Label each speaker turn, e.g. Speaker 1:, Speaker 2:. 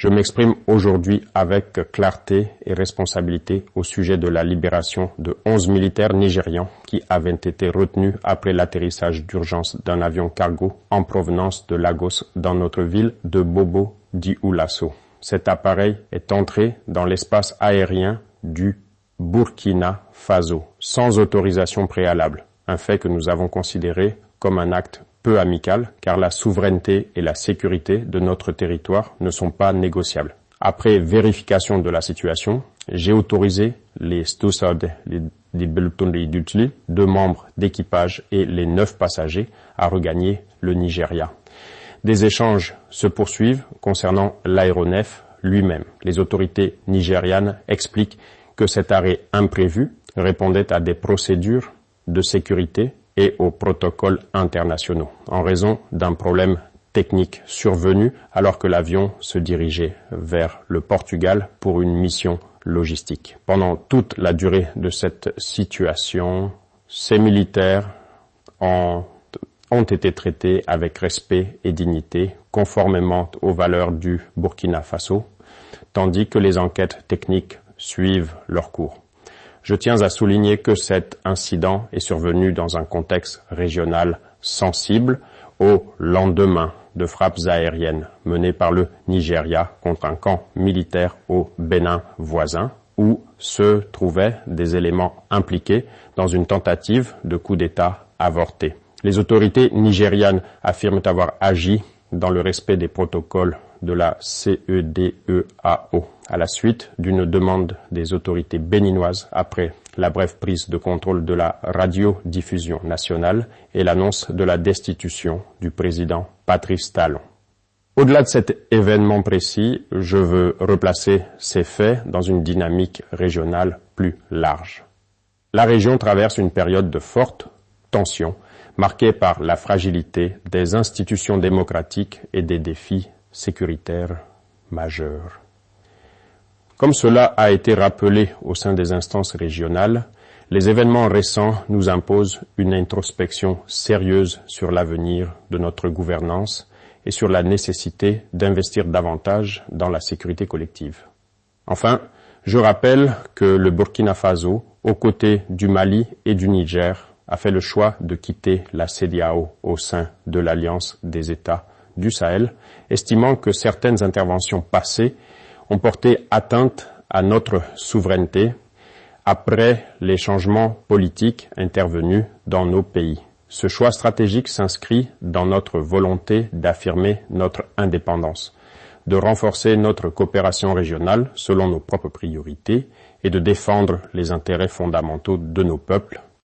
Speaker 1: Je m'exprime aujourd'hui avec clarté et responsabilité au sujet de la libération de 11 militaires nigérians qui avaient été retenus après l'atterrissage d'urgence d'un avion cargo en provenance de Lagos dans notre ville de Bobo Dioulasso. Cet appareil est entré dans l'espace aérien du Burkina Faso sans autorisation préalable, un fait que nous avons considéré comme un acte peu amical, car la souveraineté et la sécurité de notre territoire ne sont pas négociables. Après vérification de la situation, j'ai autorisé les Stousade, les Belutondé d'Utli, 2 membres d'équipage et les 9 passagers à regagner le Nigeria. Des échanges se poursuivent concernant l'aéronef lui-même. Les autorités nigérianes expliquent que cet arrêt imprévu répondait à des procédures de sécurité et aux protocoles internationaux, en raison d'un problème technique survenu alors que l'avion se dirigeait vers le Portugal pour une mission logistique. Pendant toute la durée de cette situation, ces militaires ont été traités avec respect et dignité, conformément aux valeurs du Burkina Faso, tandis que les enquêtes techniques suivent leur cours. Je tiens à souligner que cet incident est survenu dans un contexte régional sensible au lendemain de frappes aériennes menées par le Nigeria contre un camp militaire au Bénin voisin, où se trouvaient des éléments impliqués dans une tentative de coup d'État avorté. Les autorités nigérianes affirment avoir agi dans le respect des protocoles de la CEDEAO, à la suite d'une demande des autorités béninoises après la brève prise de contrôle de la radiodiffusion nationale et l'annonce de la destitution du président Patrice Talon. Au-delà de cet événement précis, je veux replacer ces faits dans une dynamique régionale plus large. La région traverse une période de forte tension, marquée par la fragilité des institutions démocratiques et des défis sécuritaires majeurs. Comme cela a été rappelé au sein des instances régionales, les événements récents nous imposent une introspection sérieuse sur l'avenir de notre gouvernance et sur la nécessité d'investir davantage dans la sécurité collective. Enfin, je rappelle que le Burkina Faso, aux côtés du Mali et du Niger, a fait le choix de quitter la CEDEAO au sein de l'Alliance des États du Sahel, estimant que certaines interventions passées ont porté atteinte à notre souveraineté après les changements politiques intervenus dans nos pays. Ce choix stratégique s'inscrit dans notre volonté d'affirmer notre indépendance, de renforcer notre coopération régionale selon nos propres priorités et de défendre les intérêts fondamentaux de nos peuples,